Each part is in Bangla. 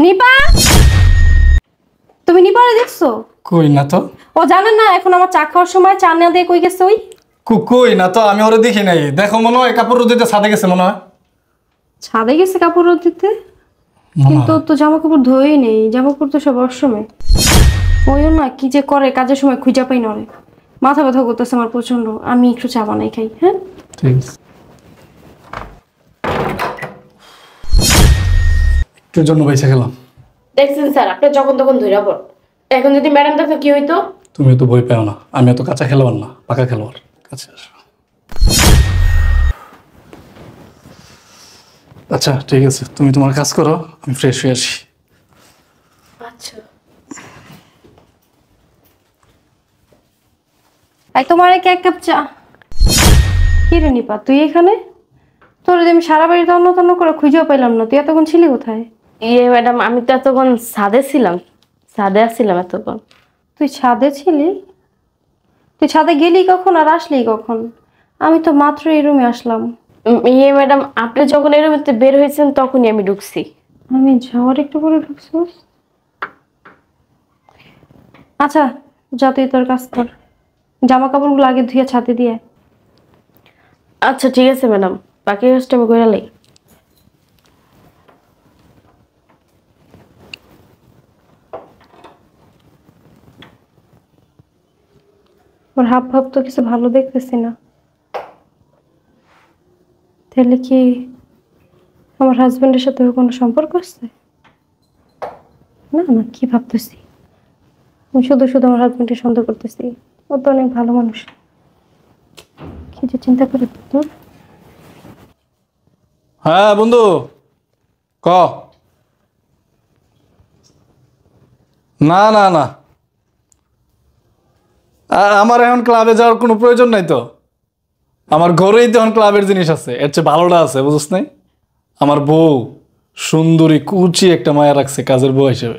নিপা, তুমি নিপারে দেখছো? কই না তো। ও জানেন না এখন আমার চা খাওয়ার সময় চা না দিয়ে কই গেছে? ওই কই না তো, আমি ওরে দেখি নাই। দেখো মনে হয় কাপড় রোদিতে ছাদে গেছে মনে হয়। ছাদে গেছে কাপড় রোদ দিতে, কিন্তু তো জামা কাপড় ধোয়ই নেই। জামা কাপড় তো সব অসময়। ওইও না কি যে করে, কাজের সময় খুঁজা পাই না রে। মাথা ব্যথা করতেছে আমার প্রচন্ড। আমি একটু চা বানাই খাই। হ্যাঁ ঠিক আছে, একটুর জন্য পয়সা খেলাম। দেখছেন স্যার, আপনি যখন তখন ধইরা পড়। এখন যদি ম্যাডাম দেখতো কি হইতো? তুমি তো ভয় পাও না, আমি তো কাঁচা খেলোয়াড় না, পাকা খেলোয়াড়। কাছে আসো। আচ্ছা ঠিক আছে, তুমি তোমার কাজ করো, আমি ফ্রেশ হয়ে আসি। আচ্ছা। এই তোমার এক কাপ চা। কি রে নিপা, তুই এখানে? তোর আমি সারা বাড়ি তন্ন তন্ন করে খুঁজেও পেলাম না। তুই এতক্ষণ ছিলি কোথায়? ম্যাডাম, আমি তো এতক্ষণ ছাদে ছিলাম। ছাদে আসছিলাম এতক্ষণ। তুই ছাদে ছিলি? তুই ছাদে গেলি কখন আর আসলি কখন? আমি তো মাত্র এই রুমে আসলাম। ম্যাডাম, আপনি যখন এর মধ্যে বের হয়েছেন তখনই আমি ঢুকছি। আমি যাওয়ার একটু পরে ঢুকছিস? আচ্ছা যা, তুই তোর কাজ কর। জামা কাপড়গুলো আগে ধুয়ে ছাদে দিয়ে। আচ্ছা ঠিক আছে ম্যাডাম, বাকি কাজটা আমি করে লাই। ওর হাব ভাব তো কিছু ভালো দেখতেছি না। তাহলে কি আমার হাজবেন্ডের সাথে ওর কোনো সম্পর্ক আছে? না না, কি ভাবতেছি? আমি শুধু শুধু আমার হাজবেন্ডকে সন্দেহ করতেছি। ও তো অনেক ভালো মানুষ। কি যে চিন্তা করে তোর। হ্যাঁ বন্ধু, ক। না না না, আমার এখন ক্লাবে যাওয়ার কোনো প্রয়োজন নাই তো। আমার ঘরেই তো এখন ক্লাবের জিনিস আছে, এর চেয়ে ভালোটা আছে, বুঝছ নাই? আমার বউ সুন্দরী কুচি একটা মায়া রাখছে কাজের বউ হিসেবে।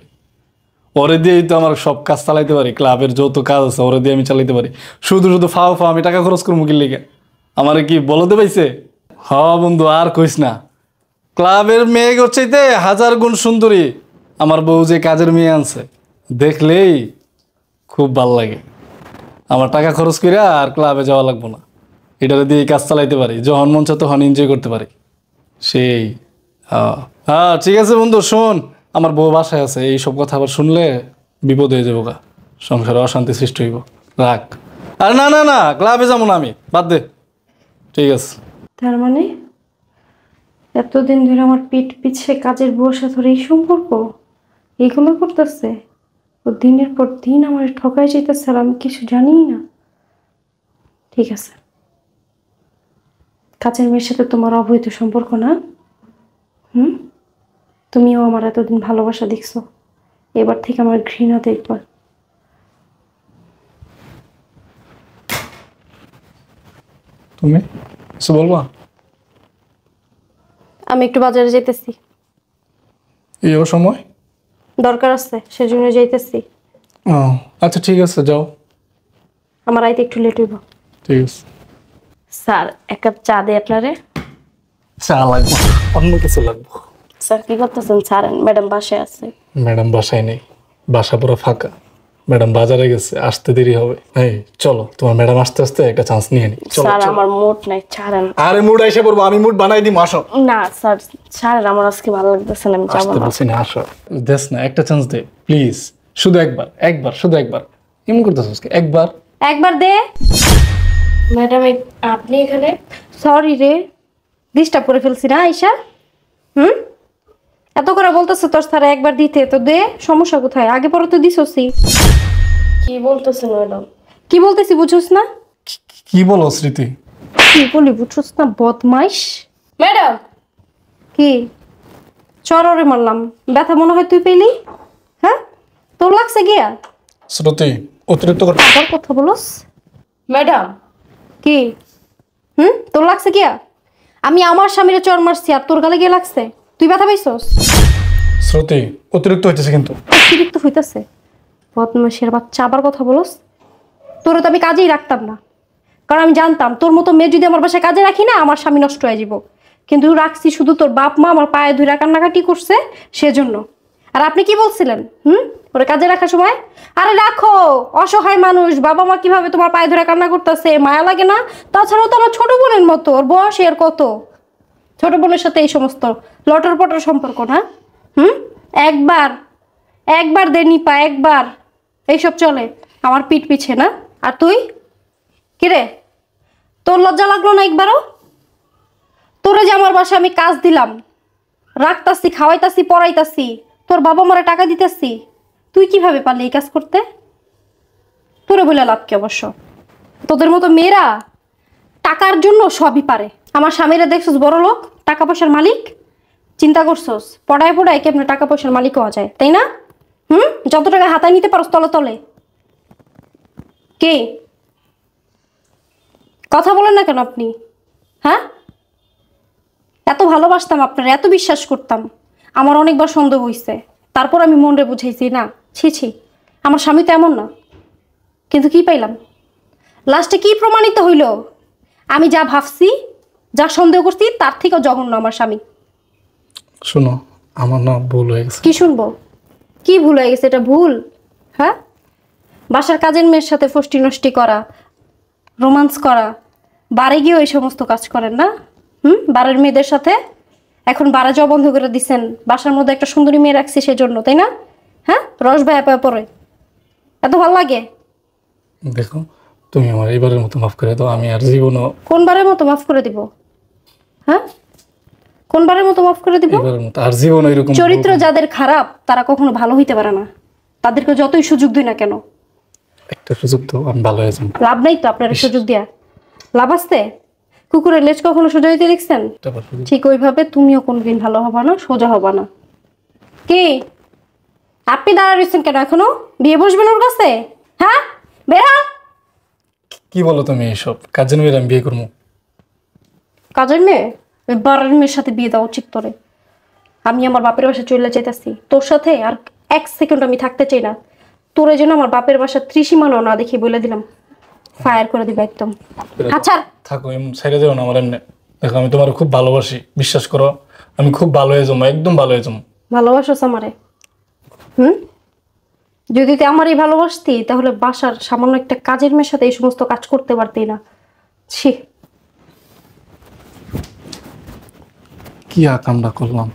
ওরে দিয়েই তো আমার সব কাজ চালাইতে পারি। ক্লাবের যত কাজ আছে ওরে দিয়ে আমি চালাইতে পারি। শুধু শুধু ফাও ফাও আমি টাকা খরচ করবো কি লিগে? আমারে কি বলতে পাইছে? হ বন্ধু, আর কইস না। ক্লাবের মেয়ে চাইতে 1000 গুণ সুন্দরী আমার বউ যে কাজের মেয়ে আনছে, দেখলেই খুব ভাল লাগে। আমার টাকা খরচ করে আর ক্লাবে যাওয়া লাগবো না। এটারে দিয়ে কাজ চালাইতে পারি, যখন মন চায় তখন এনজয় করতে পারি। সেই হ্যাঁ হ্যাঁ, ঠিক আছে বন্ধু, শোন, আমার বউ বাসায় আছে। এইসব কথা আবার শুনলে বিপদ হয়ে যাবো গা, সংসারে অশান্তি সৃষ্টি হইব। রাখ। আর না না না, ক্লাবে যাবো না আমি, বাদ দে। ঠিক আছে। তার মানে এতদিন ধরে আমার পিঠ পিছে কাজের বউর সাথে ওর এই সম্পর্ক, এইগুলো করতেছে। ও দিনের পর দিন আমার ঠকাই যেতেছে আর আমি কিছু জানিই না। ঠিক আছে, কাজের মেয়ের সাথে তোমার অবৈধ সম্পর্ক না? তুমিও আমার এতদিন ভালোবাসা দেখছো, এবার থেকে আমার ঘৃণা দেখবা। তুমি কিছু বলবা? আমি একটু বাজারে যাইতেছি, এই সময় দরকার আছে সেজন্য যাইতেছি। ও আচ্ছা ঠিক আছে, যাও। আমার আইতে একটু লেট হইব। ঠিক আছে। স্যার, এক কাপ চা দিই আপনারে। চা লাগবো, অন্য কিছু লাগবো। স্যার কি করতেছেন? স্যার ম্যাডাম বাসায় আছে। ম্যাডাম বাসায় নেই, বাসা পুরো ফাঁকা। ম্যাডাম বাজারে গেছে, আসতে দেরি হবে। এই চলো, তোমার ম্যাডাম আসতে আসতে একটা চান্স নিয়ে নি। স্যার আমার মুড নাই, ছাড়েন। আরে মুড আইসা পড়বো, আমি মুড বানাই দিই, আসো। না স্যার, ছাড়েন, আমার আজকে ভালো লাগতেছে না, আমি যাবো আসতে না। বলছি না, আসো। দেখ না, একটা চান্স দে প্লিজ, শুধু একবার, একবার, শুধু একবার। এমন করতেছিস একবার? একবার দে। ম্যাডাম আপনি এখানে? সরি রে, ডিস্টার্ব করে ফেলছি না আইসা? এত করে বলতেছে তোর স্যার একবার দিতে, তো দে। সমস্যা কোথায়? আগে পরে তো দিছসি। কি বলতেছেন ম্যাডাম? কি বলতেছি বুঝছস না? কি বলো স্মৃতি? কি বলি বুঝছস না, বদমাইশ। ম্যাডাম কি চররে মারলাম, ব্যথা মনে হয় তুই পেলি? হ্যাঁ, তোর লাগছে গিয়া? শ্রুতি অতিরিক্ত আবার কথা বলস। ম্যাডাম কি তোর লাগছে গিয়া? আমি আমার স্বামীর চর মারছি আর তোর গালে গিয়ে লাগছে? তুই ব্যথা পাইছস? শ্রুতি অতিরিক্ত হইতেছে কিন্তু। অতিরিক্ত হইতেছে? বদমাইশের বাচ্চা, আবার কথা বলস। তোর তো আমি কাজেই রাখতাম না, কারণ আমি জানতাম তোর মতো মেয়ে যদি আমার বাসায় কাজে রাখি না, আমার স্বামী নষ্ট হয়ে যাব। কিন্তু রাখছি শুধু তোর বাপ মা আমার পায়ে ধরে কান্নাকাটি করছে সেজন্য। আর আপনি কি বলছিলেন? ওরে কাজে রাখার সময়, আরে রাখো, অসহায় মানুষ, বাবা মা কিভাবে তোমার পায়ে ধরে কান্না করতেছে, মায়া লাগে না? তাছাড়াও তো আমার ছোট বোনের মতো, ওর বয়স এর কত? ছোট বোনের সাথে এই সমস্ত লটর পটর সম্পর্ক না? একবার একবার দেনি পা, একবার এইসব চলে আমার পিঠ পিছে না? আর তুই কিরে, তোর লজ্জা লাগলো না একবারও? তোরে যে আমার বাসায় আমি কাজ দিলাম, রাখতাছি, খাওয়াইতাছি, পড়াইতাছি, তোর বাবা মারে টাকা দিতেছি, তুই কিভাবে পারলি এই কাজ করতে? তোরে বলে লাভ কি? অবশ্য তোদের মতো মেয়েরা টাকার জন্য সবই পারে। আমার স্বামীরা দেখছস বড় লোক, টাকা পয়সার মালিক, চিন্তা করছস পড়ায় পড়ায় কেমনে টাকা পয়সার মালিক হওয়া যায়, তাই না? যত টাকা হাতায় নিতে পারস তলে তলে। কে কথা বলেন না কেন আপনি? হ্যাঁ, এত ভালোবাসতাম আপনার, এত বিশ্বাস করতাম, আমার অনেকবার সন্দেহ হইছে, তারপর আমি মনরে বুঝাইছি না, ছি ছি, আমার স্বামী তো এমন না। কিন্তু কি পাইলাম লাস্টে? কি প্রমাণিত হইল? আমি যা ভাবছি, যা সন্দেহ করছি, তার থেকেও জঘন্য আমার স্বামী। শোনো, আমার না ভুল হয়ে গেছে। কি শুনবো? কি ভুল হয়ে গেছে? এটা ভুল? হ্যাঁ, বাসার কাজের মেয়ের সাথে ফষ্টি নষ্টি করা, রোমান্স করা, বারে গিয়ে ওই সমস্ত কাজ করেন না? বারের মেয়েদের সাথে এখন বারে যাওয়া বন্ধ করে দিচ্ছেন, বাসার মধ্যে একটা সুন্দরী মেয়ে রাখছি সেজন্য, তাই না? হ্যাঁ, রস ভাই পরে এত ভালো লাগে? দেখো, তুমি আমার এইবারের মতো মাফ করে দাও, আমি আর জীবনও। কোনবারের মতো মাফ করে দিব? হ্যাঁ, কোনবারের মতো মাফ করে দিব? এবারের মতো আর জীবনও এরকম। চরিত্র যাদের খারাপ তারা কখনো ভালো হইতে পারে না, তাদেরকে যতই সুযোগ দিই না কেন। একটা সুযোগ তো আমি ভালো হয়ে যাবো। লাভ নাই তো আপনার সুযোগ দিয়া, লাভ আসতে? কুকুরের লেজ কখনো সোজা হইতে দেখছেন? ঠিক ওইভাবে তুমিও কোনদিন ভালো হবা না, সোজা হবা না। কি আপনি দাঁড়া রয়েছেন কেন? এখনো বিয়ে বসবেন ওর কাছে? হ্যাঁ, বেরা। কি বলো তুমি এইসব? কাজের মেয়ের আমি বিয়ে করবো? কাজের মেয়ে? ওই বারের মেয়ের সাথে বিয়ে দেওয়া উচিত তোরে। আমি আমার বাপের বাসা চলে যেতেছি, তোর সাথে আর এক সেকেন্ড আমি থাকতে চাই না। তোরে যেন আমার বাপের বাসা ত্রিসীমানাও না দেখি বলে দিলাম, ফায়ার করে দিবে একদম। আচ্ছা থাকো, ছেড়ে দেও না আমার এমনি। দেখো, আমি তোমার খুব ভালোবাসি, বিশ্বাস করো, আমি খুব ভালো হয়ে যাবো, একদম ভালো হয়ে যাবো। ভালোবাসো আমারে? যদি তুই আমারই ভালোবাসতি তাহলে বাসার সামান্য একটা কাজের মেয়ের সাথে এই সমস্ত কাজ করতে পারতি না। ছি, কি আকামটা করলাম।